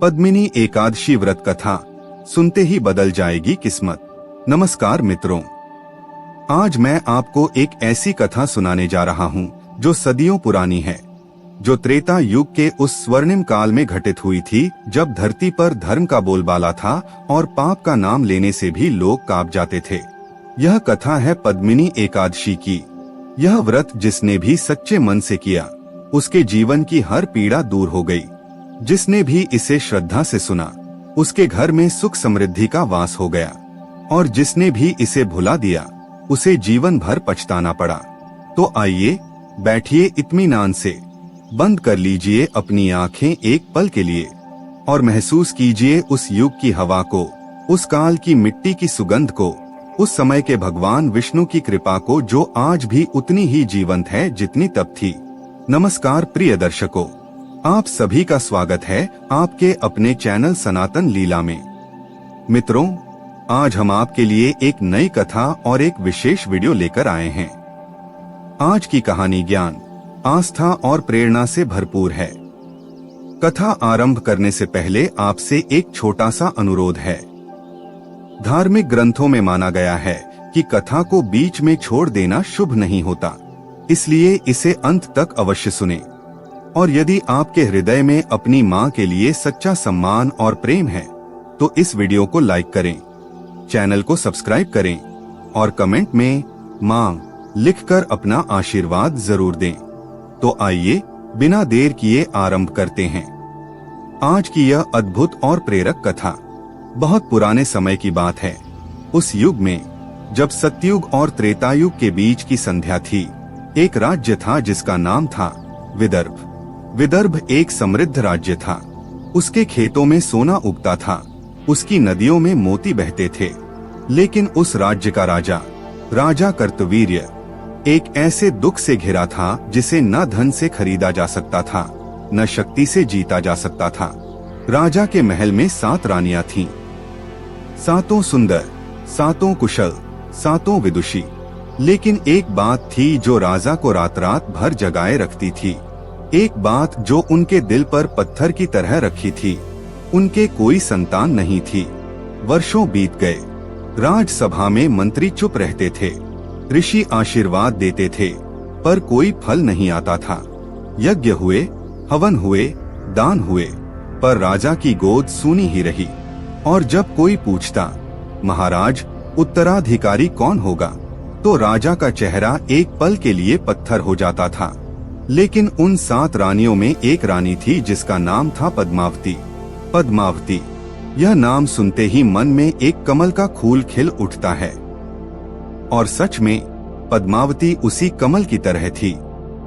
पद्मिनी एकादशी व्रत कथा सुनते ही बदल जाएगी किस्मत। नमस्कार मित्रों, आज मैं आपको एक ऐसी कथा सुनाने जा रहा हूँ जो सदियों पुरानी है, जो त्रेता युग के उस स्वर्णिम काल में घटित हुई थी, जब धरती पर धर्म का बोलबाला था और पाप का नाम लेने से भी लोग कांप जाते थे। यह कथा है पद्मिनी एकादशी की। यह व्रत जिसने भी सच्चे मन से किया, उसके जीवन की हर पीड़ा दूर हो गई। जिसने भी इसे श्रद्धा से सुना, उसके घर में सुख समृद्धि का वास हो गया, और जिसने भी इसे भुला दिया, उसे जीवन भर पछताना पड़ा। तो आइए, बैठिए इत्मीनान से, बंद कर लीजिए अपनी आंखें एक पल के लिए और महसूस कीजिए उस युग की हवा को, उस काल की मिट्टी की सुगंध को, उस समय के भगवान विष्णु की कृपा को, जो आज भी उतनी ही जीवंत है जितनी तब थी। नमस्कार प्रिय दर्शकों, आप सभी का स्वागत है आपके अपने चैनल सनातन लीला में। मित्रों, आज हम आपके लिए एक नई कथा और एक विशेष वीडियो लेकर आए हैं। आज की कहानी ज्ञान, आस्था और प्रेरणा से भरपूर है। कथा आरंभ करने से पहले आपसे एक छोटा सा अनुरोध है। धार्मिक ग्रंथों में माना गया है कि कथा को बीच में छोड़ देना शुभ नहीं होता, इसलिए इसे अंत तक अवश्य सुनें। और यदि आपके हृदय में अपनी माँ के लिए सच्चा सम्मान और प्रेम है, तो इस वीडियो को लाइक करें, चैनल को सब्सक्राइब करें और कमेंट में माँ लिखकर अपना आशीर्वाद जरूर दें। तो आइए, बिना देर किए आरंभ करते हैं आज की यह अद्भुत और प्रेरक कथा। बहुत पुराने समय की बात है। उस युग में, जब सतयुग और त्रेतायुग के बीच की संध्या थी, एक राज्य था जिसका नाम था विदर्भ। विदर्भ एक समृद्ध राज्य था। उसके खेतों में सोना उगता था, उसकी नदियों में मोती बहते थे। लेकिन उस राज्य का राजा कार्तवीर्य एक ऐसे दुख से घिरा था जिसे न धन से खरीदा जा सकता था, न शक्ति से जीता जा सकता था। राजा के महल में 7 रानियां थीं। 7 सुंदर, 7 कुशल, 7 विदुषी। लेकिन एक बात थी जो राजा को रात रात भर जगाए रखती थी। एक बात जो उनके दिल पर पत्थर की तरह रखी थी। उनके कोई संतान नहीं थी। वर्षों बीत गए। राजसभा में मंत्री चुप रहते थे, ऋषि आशीर्वाद देते थे, पर कोई फल नहीं आता था। यज्ञ हुए, हवन हुए, दान हुए, पर राजा की गोद सूनी ही रही। और जब कोई पूछता, महाराज उत्तराधिकारी कौन होगा, तो राजा का चेहरा एक पल के लिए पत्थर हो जाता था। लेकिन उन 7 रानियों में एक रानी थी जिसका नाम था पद्मावती। पद्मावती, यह नाम सुनते ही मन में एक कमल का फूल खिल उठता है। और सच में पद्मावती उसी कमल की तरह थी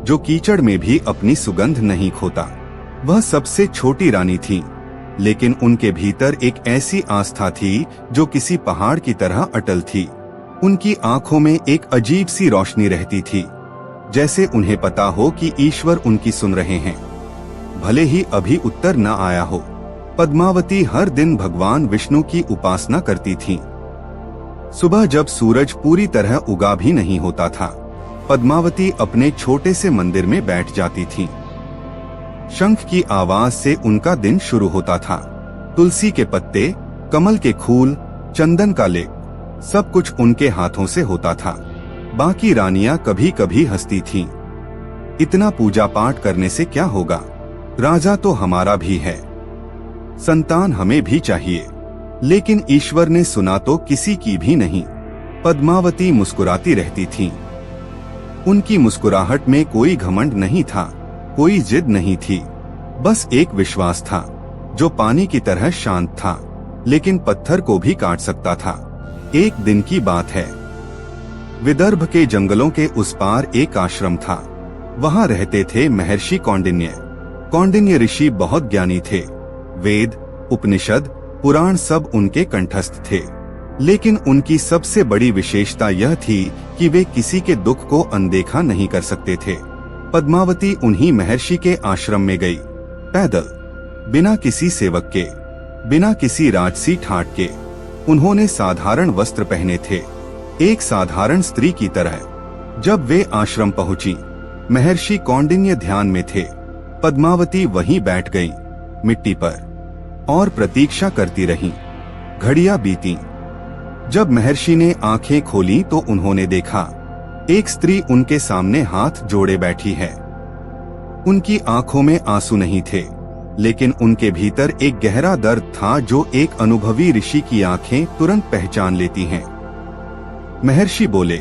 जो कीचड़ में भी अपनी सुगंध नहीं खोता। वह सबसे छोटी रानी थी, लेकिन उनके भीतर एक ऐसी आस्था थी जो किसी पहाड़ की तरह अटल थी। उनकी आंखों में एक अजीब सी रोशनी रहती थी, जैसे उन्हें पता हो कि ईश्वर उनकी सुन रहे हैं, भले ही अभी उत्तर न आया हो। पद्मावती हर दिन भगवान विष्णु की उपासना करती थीं। सुबह जब सूरज पूरी तरह उगा भी नहीं होता था, पद्मावती अपने छोटे से मंदिर में बैठ जाती थीं। शंख की आवाज से उनका दिन शुरू होता था। तुलसी के पत्ते, कमल के फूल, चंदन का लेप, सब कुछ उनके हाथों से होता था। बाकी रानियां कभी कभी हंसती थीं। इतना पूजा पाठ करने से क्या होगा, राजा तो हमारा भी है, संतान हमें भी चाहिए। लेकिन ईश्वर ने सुना तो किसी की भी नहीं। पद्मावती मुस्कुराती रहती थीं। उनकी मुस्कुराहट में कोई घमंड नहीं था, कोई जिद नहीं थी, बस एक विश्वास था जो पानी की तरह शांत था, लेकिन पत्थर को भी काट सकता था। एक दिन की बात है। विदर्भ के जंगलों के उस पार एक आश्रम था। वहाँ रहते थे महर्षि कौंडिन्य। कौंडिन्य ऋषि बहुत ज्ञानी थे। वेद, उपनिषद, पुराण सब उनके कंठस्थ थे। लेकिन उनकी सबसे बड़ी विशेषता यह थी कि वे किसी के दुख को अनदेखा नहीं कर सकते थे। पद्मावती उन्हीं महर्षि के आश्रम में गई, पैदल, बिना किसी सेवक के, बिना किसी राजसी ठाट के। उन्होंने साधारण वस्त्र पहने थे, एक साधारण स्त्री की तरह। जब वे आश्रम पहुंची, महर्षि कौंडिन्य ध्यान में थे। पद्मावती वहीं बैठ गईं, मिट्टी पर। और प्रतीक्षा करती रहीं। घड़ियां बीतीं। जब महर्षि ने आंखें खोली तो उन्होंने देखा एक स्त्री उनके सामने हाथ जोड़े बैठी है। उनकी आंखों में आंसू नहीं थे, लेकिन उनके भीतर एक गहरा दर्द था जो एक अनुभवी ऋषि की आंखें तुरंत पहचान लेती हैं। महर्षि बोले,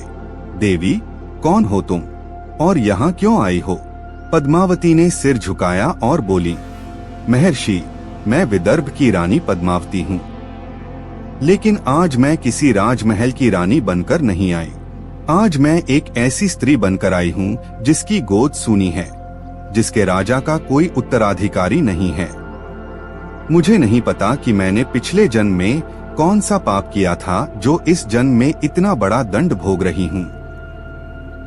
देवी, कौन हो तुम और यहाँ क्यों आई हो? पद्मावती ने सिर झुकाया और बोली, महर्षि, मैं विदर्भ की रानी पद्मावती हूँ, लेकिन आज मैं किसी राजमहल की रानी बनकर नहीं आई। आज मैं एक ऐसी स्त्री बनकर आई हूँ जिसकी गोद सूनी है, जिसके राजा का कोई उत्तराधिकारी नहीं है। मुझे नहीं पता कि मैंने पिछले जन्म में कौन सा पाप किया था जो इस जन्म में इतना बड़ा दंड भोग रही हूँ।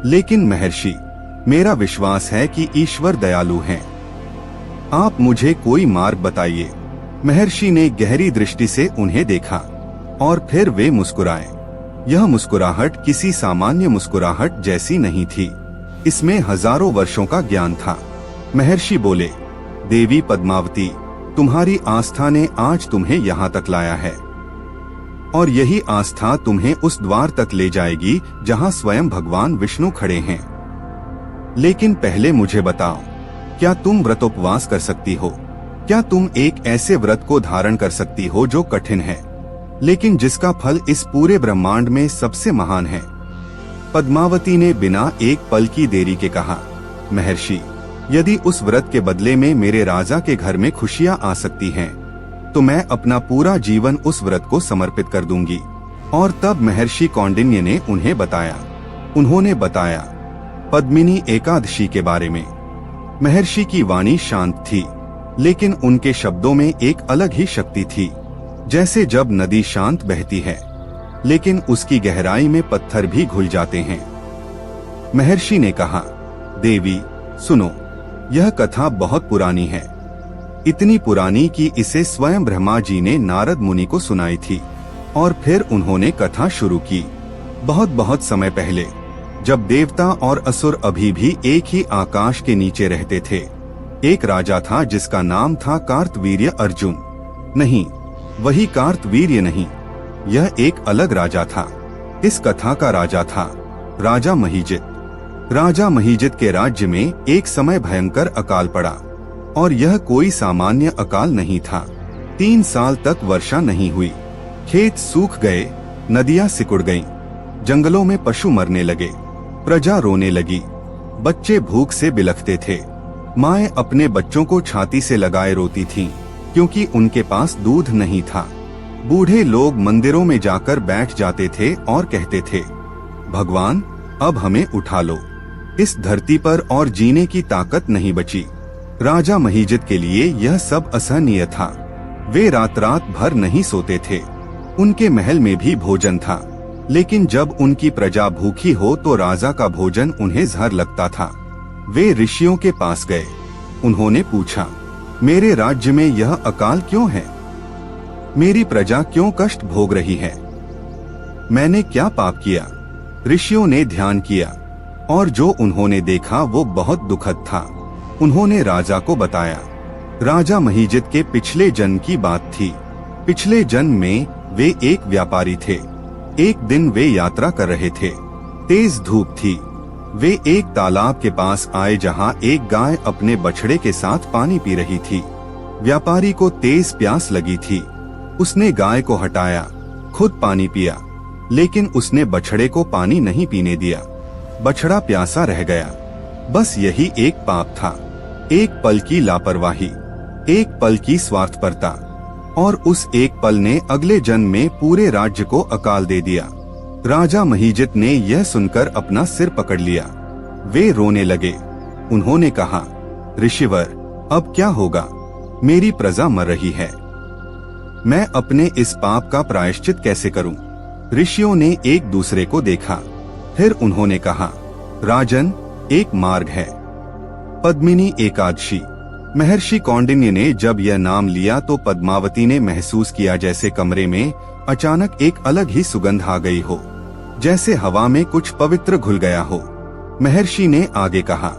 लेकिन महर्षि, मेरा विश्वास है कि ईश्वर दयालु हैं। आप मुझे कोई मार्ग बताइए। महर्षि ने गहरी दृष्टि से उन्हें देखा और फिर वे मुस्कुराए। यह मुस्कुराहट किसी सामान्य मुस्कुराहट जैसी नहीं थी, इसमें हजारों वर्षों का ज्ञान था। महर्षि बोले, देवी पद्मावती, तुम्हारी आस्था ने आज तुम्हें यहाँ तक लाया है, और यही आस्था तुम्हें उस द्वार तक ले जाएगी जहाँ स्वयं भगवान विष्णु खड़े हैं। लेकिन पहले मुझे बताओ, क्या तुम व्रतोपवास कर सकती हो? क्या तुम एक ऐसे व्रत को धारण कर सकती हो जो कठिन है, लेकिन जिसका फल इस पूरे ब्रह्मांड में सबसे महान है? पद्मावती ने बिना एक पल की देरी के कहा, महर्षि, यदि उस व्रत के बदले में मेरे राजा के घर में खुशियां आ सकती हैं, तो मैं अपना पूरा जीवन उस व्रत को समर्पित कर दूंगी। और तब महर्षि कौंडिन्य ने उन्हें बताया। उन्होंने बताया पद्मिनी एकादशी के बारे में। महर्षि की वाणी शांत थी, लेकिन उनके शब्दों में एक अलग ही शक्ति थी, जैसे जब नदी शांत बहती है, लेकिन उसकी गहराई में पत्थर भी घुल जाते हैं। महर्षि ने कहा, देवी सुनो, यह कथा बहुत पुरानी है, इतनी पुरानी कि इसे स्वयं ब्रह्मा जी ने नारद मुनि को सुनाई थी। और फिर उन्होंने कथा शुरू की। बहुत बहुत समय पहले, जब देवता और असुर अभी भी एक ही आकाश के नीचे रहते थे, एक राजा था जिसका नाम था कार्तवीर्य अर्जुन। नहीं, वही कार्तवीर्य नहीं, यह एक अलग राजा था। इस कथा का राजा था राजा महीजित। राजा महीजित के राज्य में एक समय भयंकर अकाल पड़ा, और यह कोई सामान्य अकाल नहीं था। 3 साल तक वर्षा नहीं हुई, खेत सूख गए, नदियां सिकुड़ गईं, जंगलों में पशु मरने लगे, प्रजा रोने लगी, बच्चे भूख से बिलखते थे। माएं अपने बच्चों को छाती से लगाए रोती थीं, क्योंकि उनके पास दूध नहीं था। बूढ़े लोग मंदिरों में जाकर बैठ जाते थे और कहते थे, भगवान, अब हमें उठा लो, इस धरती पर और जीने की ताकत नहीं बची। राजा महीजित के लिए यह सब असहनीय था। वे रात रात भर नहीं सोते थे। उनके महल में भी भोजन था, लेकिन जब उनकी प्रजा भूखी हो तो राजा का भोजन उन्हें जहर लगता था। वे ऋषियों के पास गए। उन्होंने पूछा, मेरे राज्य में यह अकाल क्यों है? मेरी प्रजा क्यों कष्ट भोग रही है? मैंने क्या पाप किया? ऋषियों ने ध्यान किया, और जो उन्होंने देखा वो बहुत दुखद था। उन्होंने राजा को बताया। राजा महीजित के पिछले जन्म की बात थी। पिछले जन्म में वे एक व्यापारी थे। एक दिन वे यात्रा कर रहे थे। तेज धूप थी। वे एक तालाब के पास आए जहां एक गाय अपने बछड़े के साथ पानी पी रही थी। व्यापारी को तेज प्यास लगी थी। उसने गाय को हटाया, खुद पानी पिया, लेकिन उसने बछड़े को पानी नहीं पीने दिया। बछड़ा प्यासा रह गया। बस यही एक पाप था, एक पल की लापरवाही, एक पल की स्वार्थपरता, और उस एक पल ने अगले जन्म में पूरे राज्य को अकाल दे दिया। राजा महीजित ने यह सुनकर अपना सिर पकड़ लिया। वे रोने लगे। उन्होंने कहा, ऋषिवर, अब क्या होगा? मेरी प्रजा मर रही है। मैं अपने इस पाप का प्रायश्चित कैसे करूं? ऋषियों ने एक दूसरे को देखा। फिर उन्होंने कहा, राजन, एक मार्ग है, पद्मिनी एकादशी। महर्षि कौंडिन्य ने जब यह नाम लिया तो पद्मावती ने महसूस किया जैसे कमरे में अचानक एक अलग ही सुगंध आ गई हो, जैसे हवा में कुछ पवित्र घुल गया हो। महर्षि ने आगे कहा,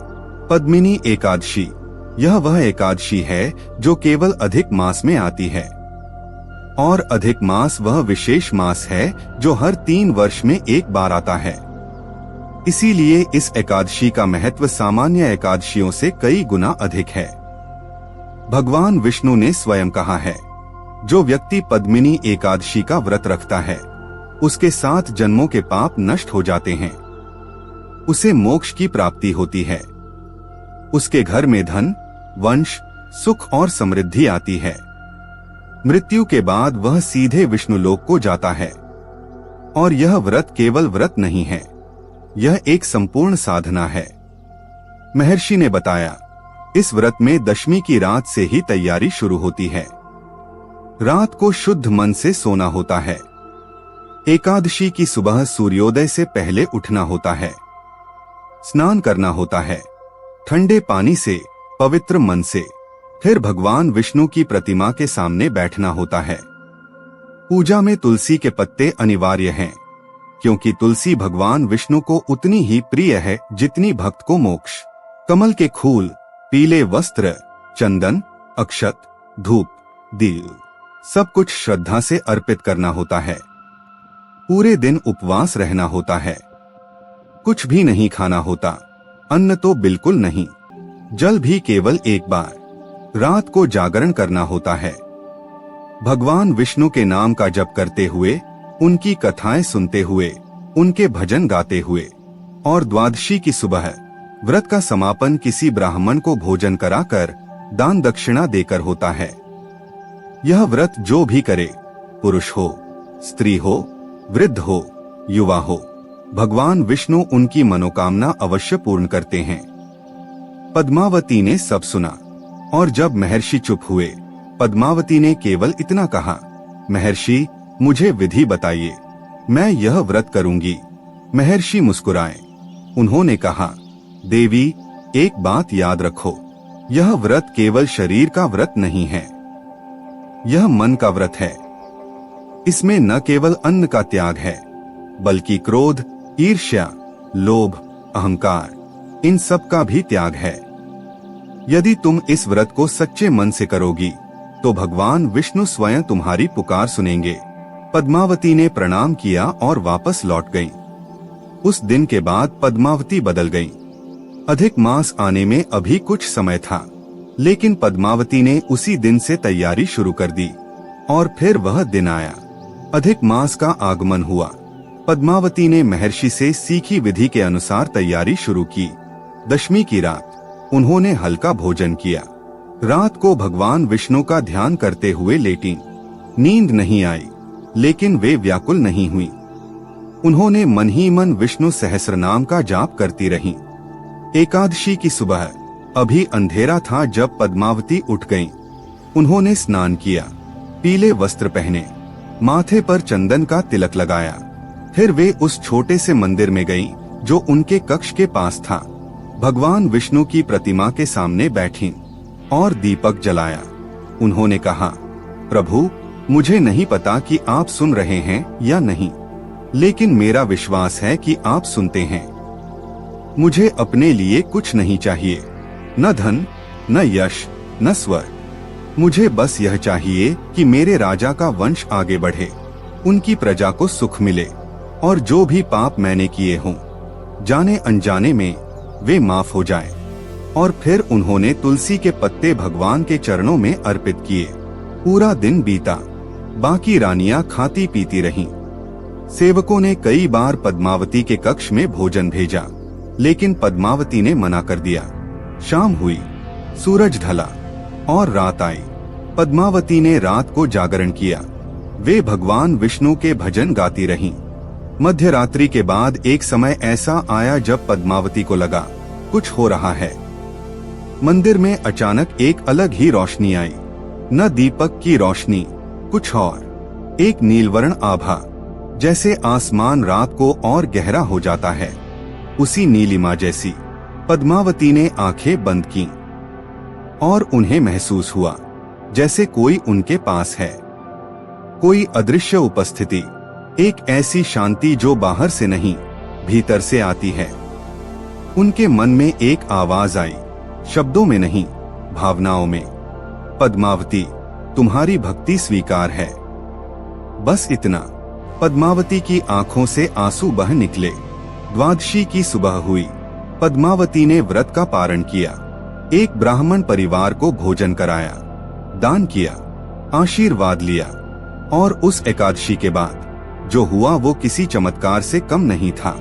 पद्मिनी एकादशी, यह वह एकादशी है जो केवल अधिक मास में आती है, और अधिक मास वह विशेष मास है जो हर 3 वर्ष में एक बार आता है। इसीलिए इस एकादशी का महत्व सामान्य एकादशियों से कई गुना अधिक है। भगवान विष्णु ने स्वयं कहा है, जो व्यक्ति पद्मिनी एकादशी का व्रत रखता है उसके 7 जन्मों के पाप नष्ट हो जाते हैं, उसे मोक्ष की प्राप्ति होती है, उसके घर में धन, वंश, सुख और समृद्धि आती है। मृत्यु के बाद वह सीधे विष्णुलोक को जाता है। और यह व्रत केवल व्रत नहीं है, यह एक संपूर्ण साधना है। महर्षि ने बताया, इस व्रत में दशमी की रात से ही तैयारी शुरू होती है। रात को शुद्ध मन से सोना होता है। एकादशी की सुबह सूर्योदय से पहले उठना होता है, स्नान करना होता है ठंडे पानी से, पवित्र मन से। फिर भगवान विष्णु की प्रतिमा के सामने बैठना होता है। पूजा में तुलसी के पत्ते अनिवार्य हैं, क्योंकि तुलसी भगवान विष्णु को उतनी ही प्रिय है जितनी भक्त को मोक्ष। कमल के फूल, पीले वस्त्र, चंदन, अक्षत, धूप, दीप, सब कुछ श्रद्धा से अर्पित करना होता है। पूरे दिन उपवास रहना होता है, कुछ भी नहीं खाना होता, अन्न तो बिल्कुल नहीं, जल भी केवल एक बार। रात को जागरण करना होता है, भगवान विष्णु के नाम का जप करते हुए, उनकी कथाएं सुनते हुए, उनके भजन गाते हुए। और द्वादशी की सुबह व्रत का समापन किसी ब्राह्मण को भोजन कराकर दान दक्षिणा देकर होता है। यह व्रत जो भी करे, पुरुष हो, स्त्री हो, वृद्ध हो, युवा हो, भगवान विष्णु उनकी मनोकामना अवश्य पूर्ण करते हैं। पद्मावती ने सब सुना, और जब महर्षि चुप हुए, पद्मावती ने केवल इतना कहा, महर्षि मुझे विधि बताइए, मैं यह व्रत करूंगी। महर्षि मुस्कुराए। उन्होंने कहा, देवी एक बात याद रखो, यह व्रत केवल शरीर का व्रत नहीं है, यह मन का व्रत है। इसमें न केवल अन्न का त्याग है, बल्कि क्रोध, ईर्ष्या, लोभ, अहंकार, इन सब का भी त्याग है। यदि तुम इस व्रत को सच्चे मन से करोगी तो भगवान विष्णु स्वयं तुम्हारी पुकार सुनेंगे। पद्मावती ने प्रणाम किया और वापस लौट गईं। उस दिन के बाद पद्मावती बदल गईं। अधिक मास आने में अभी कुछ समय था, लेकिन पद्मावती ने उसी दिन से तैयारी शुरू कर दी, और फिर वह दिन आया। अधिक मास का आगमन हुआ। पद्मावती ने महर्षि से सीखी विधि के अनुसार तैयारी शुरू की। दशमी की रात उन्होंने हल्का भोजन किया। रात को भगवान विष्णु का ध्यान करते हुए लेटी। नींद नहीं आई, लेकिन वे व्याकुल नहीं हुई। उन्होंने मन ही मन विष्णु सहस्र नाम का जाप करती रहीं। एकादशी की सुबह अभी अंधेरा था जब पद्मावती उठ गईं। उन्होंने स्नान किया, पीले वस्त्र पहने, माथे पर चंदन का तिलक लगाया। फिर वे उस छोटे से मंदिर में गईं, जो उनके कक्ष के पास था। भगवान विष्णु की प्रतिमा के सामने बैठीं और दीपक जलाया। उन्होंने कहा, प्रभु मुझे नहीं पता कि आप सुन रहे हैं या नहीं, लेकिन मेरा विश्वास है कि आप सुनते हैं। मुझे अपने लिए कुछ नहीं चाहिए, न धन, न यश, न स्वर्ग। मुझे बस यह चाहिए कि मेरे राजा का वंश आगे बढ़े, उनकी प्रजा को सुख मिले, और जो भी पाप मैंने किए हों, जाने अनजाने में, वे माफ हो जाएं। और फिर उन्होंने तुलसी के पत्ते भगवान के चरणों में अर्पित किए। पूरा दिन बीता। बाकी रानियां खाती पीती रहीं। सेवकों ने कई बार पद्मावती के कक्ष में भोजन भेजा, लेकिन पद्मावती ने मना कर दिया। शाम हुई, सूरज ढला और रात आई। पद्मावती ने रात को जागरण किया। वे भगवान विष्णु के भजन गाती रहीं। मध्य रात्रि के बाद एक समय ऐसा आया जब पद्मावती को लगा कुछ हो रहा है। मंदिर में अचानक एक अलग ही रोशनी आई, न दीपक की रोशनी, कुछ और, एक नीलवर्ण आभा, जैसे आसमान रात को और गहरा हो जाता है, उसी नीलिमा जैसी। पद्मावती ने आंखें बंद की और उन्हें महसूस हुआ जैसे कोई उनके पास है, कोई अदृश्य उपस्थिति, एक ऐसी शांति जो बाहर से नहीं, भीतर से आती है। उनके मन में एक आवाज आई, शब्दों में नहीं, भावनाओं में। पद्मावती, तुम्हारी भक्ति स्वीकार है। बस इतना। पद्मावती की आंखों से आंसू बह निकले। द्वादशी की सुबह हुई। पद्मावती ने व्रत का पारण किया। एक ब्राह्मण परिवार को भोजन कराया, दान किया, आशीर्वाद लिया। और उस एकादशी के बाद जो हुआ वो किसी चमत्कार से कम नहीं था।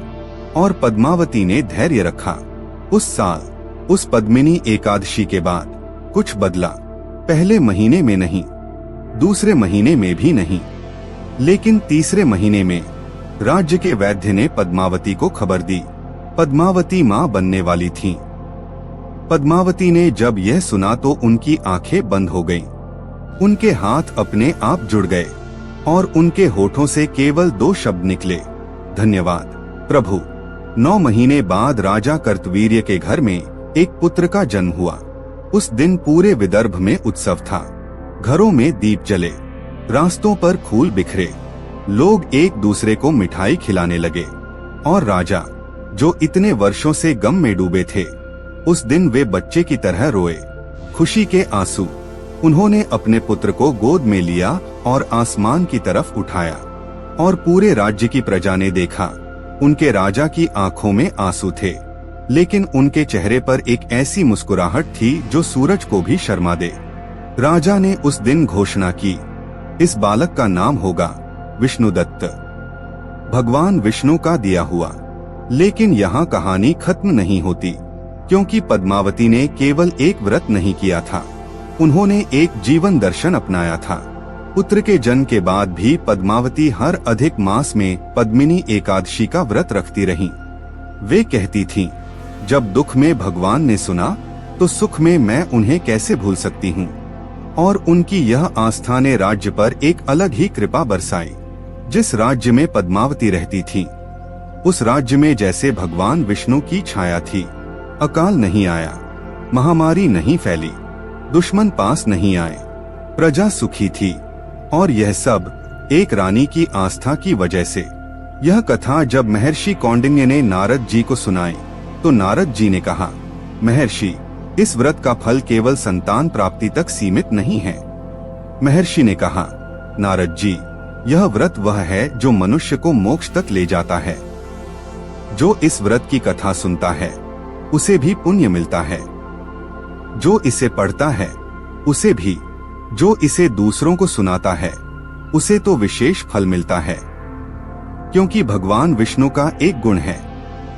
और पद्मावती ने धैर्य रखा। उस साल उस पद्मिनी एकादशी के बाद कुछ बदला। पहले महीने में नहीं, दूसरे महीने में भी नहीं, लेकिन तीसरे महीने में राज्य के वैद्य ने पद्मावती को खबर दी। पद्मावती मां बनने वाली थीं। पद्मावती ने जब यह सुना तो उनकी आंखें बंद हो गईं। उनके हाथ अपने आप जुड़ गए और उनके होठों से केवल 2 शब्द निकले, धन्यवाद प्रभु। 9 महीने बाद राजा कार्तवीर्य के घर में एक पुत्र का जन्म हुआ। उस दिन पूरे विदर्भ में उत्सव था। घरों में दीप जले, रास्तों पर फूल बिखरे, लोग एक दूसरे को मिठाई खिलाने लगे। और राजा, जो इतने वर्षों से गम में डूबे थे, उस दिन वे बच्चे की तरह रोए, खुशी के आंसू। उन्होंने अपने पुत्र को गोद में लिया और आसमान की तरफ उठाया। और पूरे राज्य की प्रजा ने देखा, उनके राजा की आंखों में आंसू थे, लेकिन उनके चेहरे पर एक ऐसी मुस्कुराहट थी जो सूरज को भी शर्मा दे। राजा ने उस दिन घोषणा की, इस बालक का नाम होगा विष्णुदत्त, भगवान विष्णु का दिया हुआ। लेकिन यहाँ कहानी खत्म नहीं होती, क्योंकि पद्मावती ने केवल एक व्रत नहीं किया था, उन्होंने एक जीवन दर्शन अपनाया था। पुत्र के जन्म के बाद भी पद्मावती हर अधिक मास में पद्मिनी एकादशी का व्रत रखती रहीं। वे कहती थीं, जब दुख में भगवान ने सुना तो सुख में मैं उन्हें कैसे भूल सकती हूँ। और उनकी यह आस्था ने राज्य पर एक अलग ही कृपा बरसाई। जिस राज्य में पद्मावती रहती थी, उस राज्य में जैसे भगवान विष्णु की छाया थी। अकाल नहीं आया, महामारी नहीं फैली, दुश्मन पास नहीं आए, प्रजा सुखी थी। और यह सब एक रानी की आस्था की वजह से। यह कथा जब महर्षि कौंडिन्य ने नारद जी को सुनाई तो नारद जी ने कहा, महर्षि, इस व्रत का फल केवल संतान प्राप्ति तक सीमित नहीं है। महर्षि ने कहा, नारद जी, यह व्रत वह है जो मनुष्य को मोक्ष तक ले जाता है। जो इस व्रत की कथा सुनता है उसे भी पुण्य मिलता है, जो इसे पढ़ता है उसे भी, जो इसे दूसरों को सुनाता है उसे तो विशेष फल मिलता है। क्योंकि भगवान विष्णु का एक गुण है,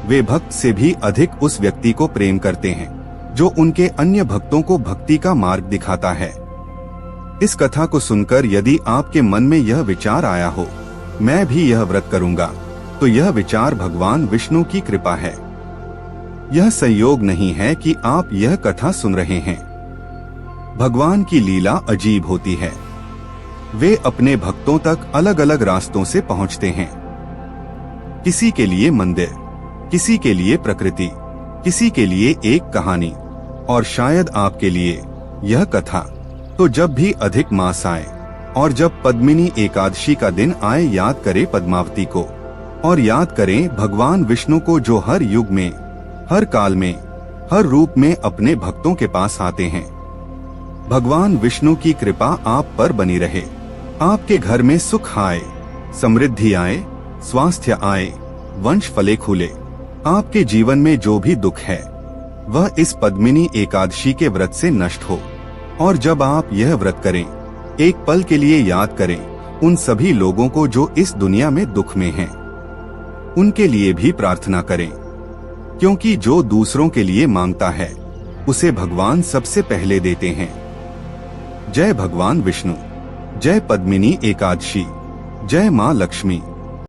वे भक्त से भी अधिक उस व्यक्ति को प्रेम करते हैं जो उनके अन्य भक्तों को भक्ति का मार्ग दिखाता है। इस कथा को सुनकर यदि आपके मन में यह विचार आया हो, मैं भी यह व्रत करूंगा, तो यह विचार भगवान विष्णु की कृपा है। यह संयोग नहीं है कि आप यह कथा सुन रहे हैं। भगवान की लीला अजीब होती है। वे अपने भक्तों तक अलग अलग रास्तों से पहुंचते हैं। किसी के लिए मंदिर, किसी के लिए प्रकृति, किसी के लिए एक कहानी, और शायद आपके लिए यह कथा। तो जब भी अधिक मास आए और जब पद्मिनी एकादशी का दिन आए, याद करें पद्मावती को और याद करें भगवान विष्णु को, जो हर युग में, हर काल में, हर रूप में अपने भक्तों के पास आते हैं। भगवान विष्णु की कृपा आप पर बनी रहे। आपके घर में सुख आए, समृद्धि आए, स्वास्थ्य आए, वंश फले फूले। आपके जीवन में जो भी दुख है वह इस पद्मिनी एकादशी के व्रत से नष्ट हो। और जब आप यह व्रत करें, एक पल के लिए याद करें उन सभी लोगों को जो इस दुनिया में दुख में हैं। उनके लिए भी प्रार्थना करें, क्योंकि जो दूसरों के लिए मांगता है उसे भगवान सबसे पहले देते हैं। जय भगवान विष्णु, जय पद्मिनी एकादशी, जय मां लक्ष्मी।